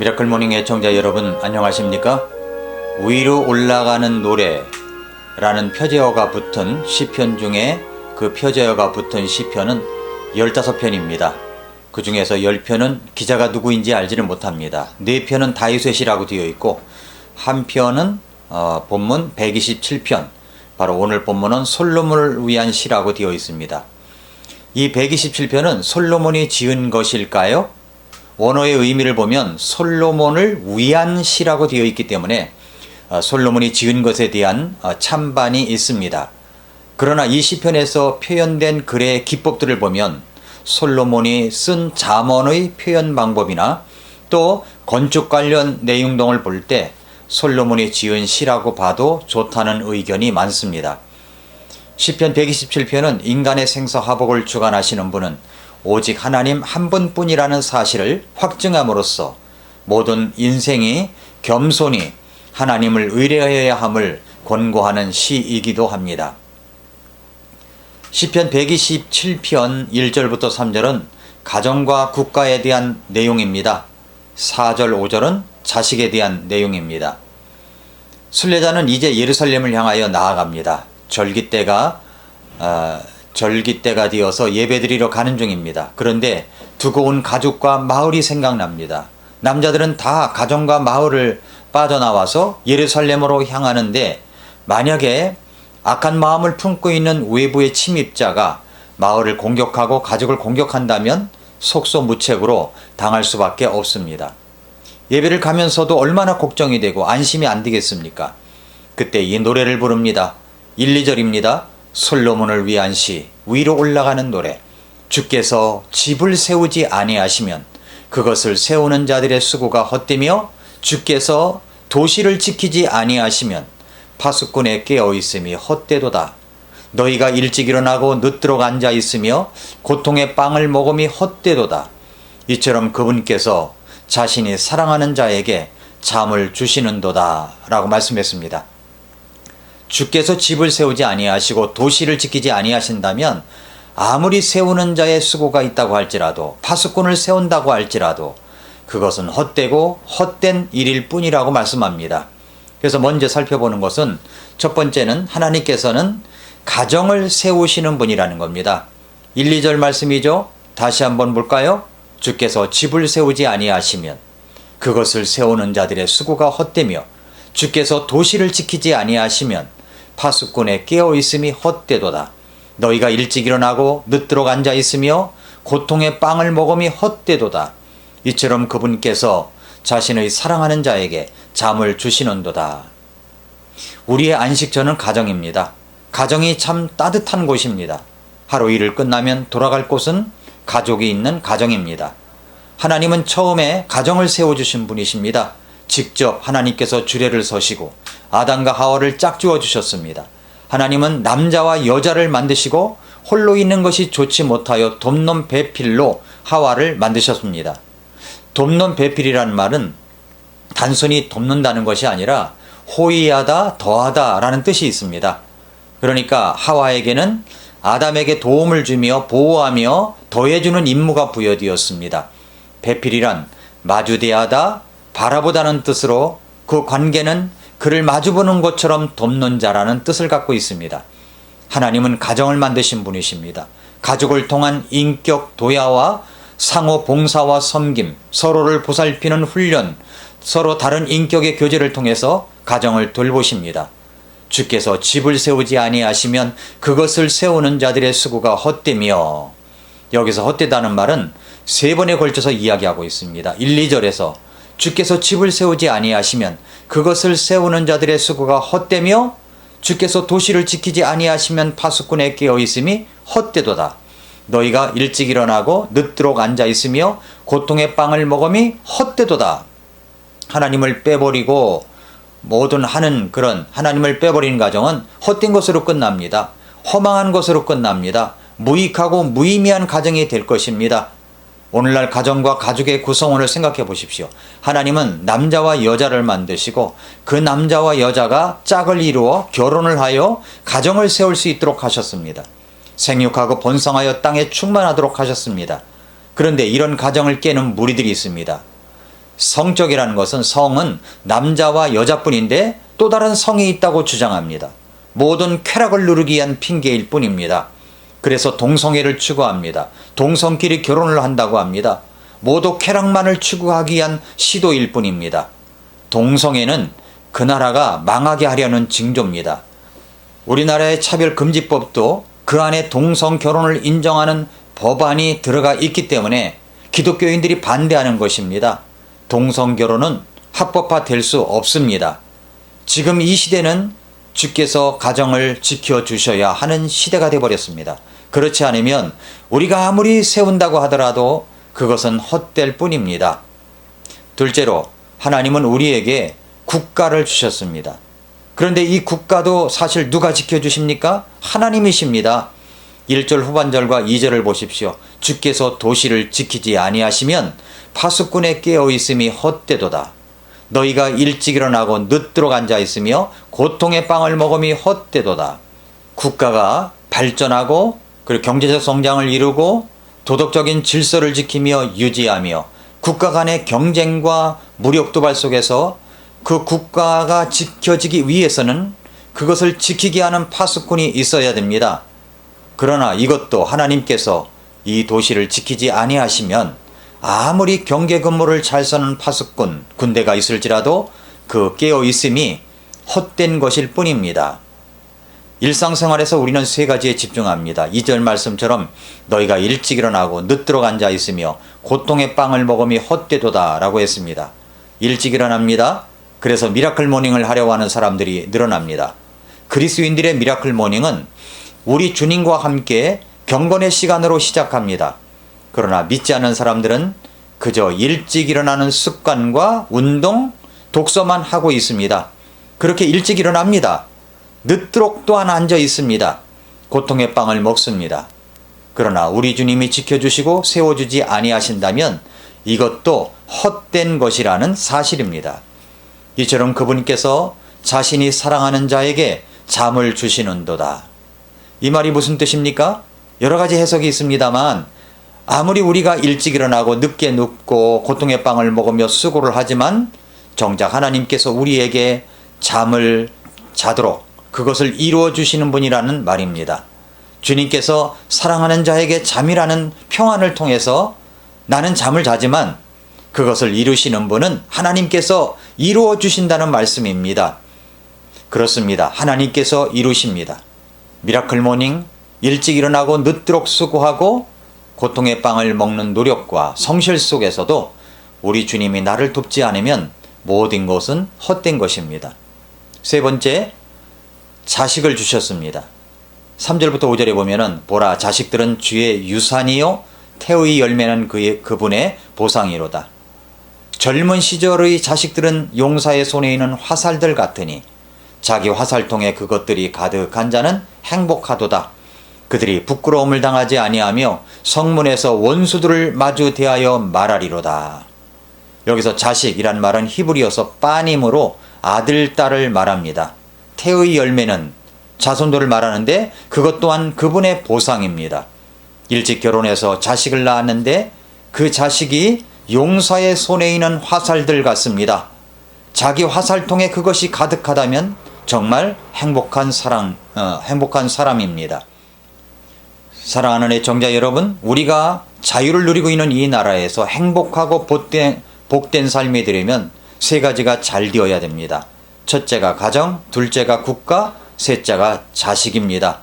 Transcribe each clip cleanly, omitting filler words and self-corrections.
미라클 모닝 애청자 여러분 안녕하십니까? 위로 올라가는 노래라는 표제어가 붙은 시편 중에 그 표제어가 붙은 시편은 15편입니다. 그 중에서 10편은 기자가 누구인지 알지를 못합니다. 4편은 다윗의 시라고 되어 있고 한 편은 본문 127편, 바로 오늘 본문은 솔로몬을 위한 시라고 되어 있습니다. 이 127편은 솔로몬이 지은 것일까요? 원어의 의미를 보면 솔로몬을 위한 시라고 되어 있기 때문에 솔로몬이 지은 것에 대한 찬반이 있습니다. 그러나 이 시편에서 표현된 글의 기법들을 보면 솔로몬이 쓴 잠언의 표현 방법이나 또 건축 관련 내용 등을 볼 때 솔로몬이 지은 시라고 봐도 좋다는 의견이 많습니다. 시편 127편은 인간의 생사화복을 주관하시는 분은 오직 하나님 한 분뿐이라는 사실을 확증함으로써 모든 인생이 겸손히 하나님을 의뢰해야 함을 권고하는 시이기도 합니다. 시편 127편 1절부터 3절은 가정과 국가에 대한 내용입니다. 4절 5절은 자식에 대한 내용입니다. 순례자는 이제 예루살렘을 향하여 나아갑니다. 절기때가 되어서 예배드리러 가는 중입니다. 그런데 두고 온 가족과 마을이 생각납니다. 남자들은 다 가정과 마을을 빠져나와서 예루살렘으로 향하는데 만약에 악한 마음을 품고 있는 외부의 침입자가 마을을 공격하고 가족을 공격한다면 속소무책으로 당할 수밖에 없습니다. 예배를 가면서도 얼마나 걱정이 되고 안심이 안 되겠습니까? 그때 이 노래를 부릅니다. 1, 2절입니다. 솔로몬을 위한 시, 위로 올라가는 노래. 주께서 집을 세우지 아니하시면 그것을 세우는 자들의 수고가 헛되며 주께서 도시를 지키지 아니하시면 파수꾼의 깨어있음이 헛되도다. 너희가 일찍 일어나고 늦도록 앉아있으며 고통의 빵을 먹음이 헛되도다. 이처럼 그분께서 자신이 사랑하는 자에게 잠을 주시는도다 라고 말씀했습니다. 주께서 집을 세우지 아니하시고 도시를 지키지 아니하신다면 아무리 세우는 자의 수고가 있다고 할지라도 파수꾼을 세운다고 할지라도 그것은 헛되고 헛된 일일 뿐이라고 말씀합니다. 그래서 먼저 살펴보는 것은 첫 번째는 하나님께서는 가정을 세우시는 분이라는 겁니다. 1, 2절 말씀이죠. 다시 한번 볼까요? 주께서 집을 세우지 아니하시면 그것을 세우는 자들의 수고가 헛되며 주께서 도시를 지키지 아니하시면 파수꾼의 깨어있음이 헛되도다. 너희가 일찍 일어나고 늦도록 앉아있으며 고통의 빵을 먹음이 헛되도다. 이처럼 그분께서 자신의 사랑하는 자에게 잠을 주시는도다. 우리의 안식처는 가정입니다. 가정이 참 따뜻한 곳입니다. 하루 일을 끝나면 돌아갈 곳은 가족이 있는 가정입니다. 하나님은 처음에 가정을 세워주신 분이십니다. 직접 하나님께서 주례를 서시고 아담과 하와를 짝지어 주셨습니다. 하나님은 남자와 여자를 만드시고 홀로 있는 것이 좋지 못하여 돕는 배필로 하와를 만드셨습니다. 돕는 배필이라는 말은 단순히 돕는다는 것이 아니라 호의하다, 더하다 라는 뜻이 있습니다. 그러니까 하와에게는 아담에게 도움을 주며 보호하며 더해주는 임무가 부여되었습니다. 배필이란 마주대하다, 바라보다는 뜻으로 그 관계는 그를 마주보는 것처럼 돕는 자라는 뜻을 갖고 있습니다. 하나님은 가정을 만드신 분이십니다. 가족을 통한 인격 도야와 상호 봉사와 섬김, 서로를 보살피는 훈련, 서로 다른 인격의 교제를 통해서 가정을 돌보십니다. 주께서 집을 세우지 아니하시면 그것을 세우는 자들의 수고가 헛되며, 여기서 헛되다는 말은 3번에 걸쳐서 이야기하고 있습니다. 1, 2절에서 주께서 집을 세우지 아니하시면 그것을 세우는 자들의 수고가 헛되며 주께서 도시를 지키지 아니하시면 파수꾼의 깨어있음이 헛되도다. 너희가 일찍 일어나고 늦도록 앉아있으며 고통의 빵을 먹음이 헛되도다. 하나님을 빼버리고 모든 하는 그런 하나님을 빼버리는 가정은 헛된 것으로 끝납니다. 허망한 것으로 끝납니다. 무익하고 무의미한 가정이 될 것입니다. 오늘날 가정과 가족의 구성원을 생각해 보십시오. 하나님은 남자와 여자를 만드시고 그 남자와 여자가 짝을 이루어 결혼을 하여 가정을 세울 수 있도록 하셨습니다. 생육하고 번성하여 땅에 충만하도록 하셨습니다. 그런데 이런 가정을 깨는 무리들이 있습니다. 성적이라는 것은 성은 남자와 여자뿐인데 또 다른 성이 있다고 주장합니다. 모든 쾌락을 누르기 위한 핑계일 뿐입니다. 그래서 동성애를 추구합니다. 동성끼리 결혼을 한다고 합니다. 모두 쾌락만을 추구하기 위한 시도일 뿐입니다. 동성애는 그 나라가 망하게 하려는 징조입니다. 우리나라의 차별금지법도 그 안에 동성 결혼을 인정하는 법안이 들어가 있기 때문에 기독교인들이 반대하는 것입니다. 동성 결혼은 합법화될 수 없습니다. 지금 이 시대는 주께서 가정을 지켜주셔야 하는 시대가 되어버렸습니다. 그렇지 않으면 우리가 아무리 세운다고 하더라도 그것은 헛될 뿐입니다. 둘째로 하나님은 우리에게 국가를 주셨습니다. 그런데 이 국가도 사실 누가 지켜주십니까? 하나님이십니다. 1절 후반절과 2절을 보십시오. 주께서 도시를 지키지 아니하시면 파수꾼에 깨어있음이 헛되도다. 너희가 일찍 일어나고 늦도록 앉아있으며 고통의 빵을 먹음이 헛되도다. 국가가 발전하고 그리고 경제적 성장을 이루고 도덕적인 질서를 지키며 유지하며 국가 간의 경쟁과 무력 도발 속에서 그 국가가 지켜지기 위해서는 그것을 지키게 하는 파수꾼이 있어야 됩니다. 그러나 이것도 하나님께서 이 도시를 지키지 아니하시면 아무리 경계 근무를 잘 서는 파수꾼, 군대가 있을지라도 그 깨어 있음이 헛된 것일 뿐입니다. 일상생활에서 우리는 세 가지에 집중합니다. 2절 말씀처럼 너희가 일찍 일어나고 늦도록 앉아 있으며 고통의 빵을 먹음이 헛되도다 라고 했습니다. 일찍 일어납니다. 그래서 미라클 모닝을 하려고 하는 사람들이 늘어납니다. 그리스도인들의 미라클 모닝은 우리 주님과 함께 경건의 시간으로 시작합니다. 그러나 믿지 않는 사람들은 그저 일찍 일어나는 습관과 운동, 독서만 하고 있습니다. 그렇게 일찍 일어납니다. 늦도록 또한 앉아 있습니다. 고통의 빵을 먹습니다. 그러나 우리 주님이 지켜주시고 세워주지 아니하신다면 이것도 헛된 것이라는 사실입니다. 이처럼 그분께서 자신이 사랑하는 자에게 잠을 주시는도다. 이 말이 무슨 뜻입니까? 여러 가지 해석이 있습니다만 아무리 우리가 일찍 일어나고 늦게 눕고 고통의 빵을 먹으며 수고를 하지만 정작 하나님께서 우리에게 잠을 자도록 그것을 이루어 주시는 분이라는 말입니다. 주님께서 사랑하는 자에게 잠이라는 평안을 통해서 나는 잠을 자지만 그것을 이루시는 분은 하나님께서 이루어 주신다는 말씀입니다. 그렇습니다. 하나님께서 이루십니다. 미라클 모닝, 일찍 일어나고 늦도록 수고하고 고통의 빵을 먹는 노력과 성실 속에서도 우리 주님이 나를 돕지 않으면 모든 것은 헛된 것입니다. 세 번째, 자식을 주셨습니다. 3절부터 5절에 보면은 보라 자식들은 주의 유산이요 태의 열매는 그분의 보상이로다. 젊은 시절의 자식들은 용사의 손에 있는 화살들 같으니 자기 화살통에 그것들이 가득한 자는 행복하도다. 그들이 부끄러움을 당하지 아니하며 성문에서 원수들을 마주 대하여 말하리로다. 여기서 자식이란 말은 히브리어서 빠님으로 아들, 딸을 말합니다. 태의 열매는 자손들을 말하는데 그것 또한 그분의 보상입니다. 일찍 결혼해서 자식을 낳았는데 그 자식이 용사의 손에 있는 화살들 같습니다. 자기 화살통에 그것이 가득하다면 정말 행복한 사람입니다. 사랑하는 애청자 여러분, 우리가 자유를 누리고 있는 이 나라에서 행복하고 복된 삶이 되려면 세 가지가 잘 되어야 됩니다. 첫째가 가정, 둘째가 국가, 셋째가 자식입니다.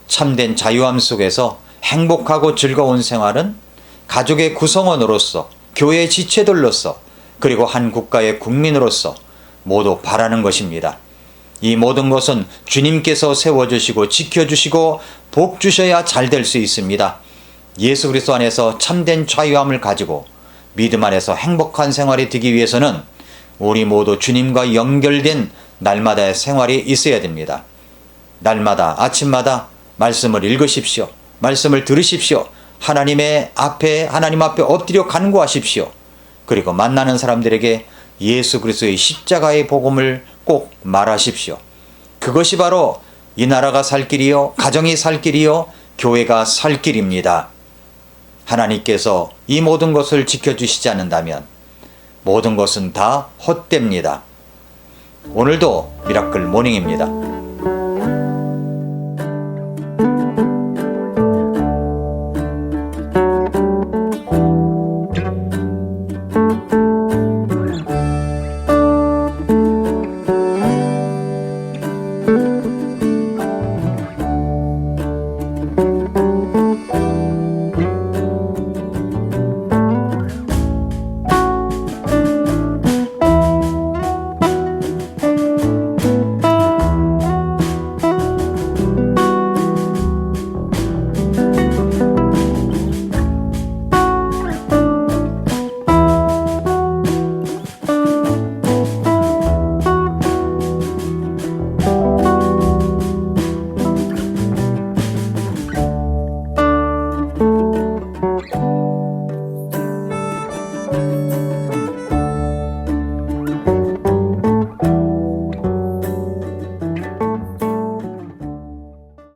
참된 자유함 속에서 행복하고 즐거운 생활은 가족의 구성원으로서, 교회의 지체들로서, 그리고 한 국가의 국민으로서 모두 바라는 것입니다. 이 모든 것은 주님께서 세워주시고 지켜주시고 복 주셔야 잘 될 수 있습니다. 예수 그리스도 안에서 참된 자유함을 가지고 믿음 안에서 행복한 생활이 되기 위해서는 우리 모두 주님과 연결된 날마다의 생활이 있어야 됩니다. 날마다 아침마다 말씀을 읽으십시오. 말씀을 들으십시오. 하나님 앞에 엎드려 간구하십시오. 그리고 만나는 사람들에게 예수 그리스도의 십자가의 복음을 꼭 말하십시오. 그것이 바로 이 나라가 살 길이요, 가정이 살 길이요, 교회가 살 길입니다. 하나님께서 이 모든 것을 지켜주시지 않는다면 모든 것은 다 헛됩니다. 오늘도 미라클 모닝입니다.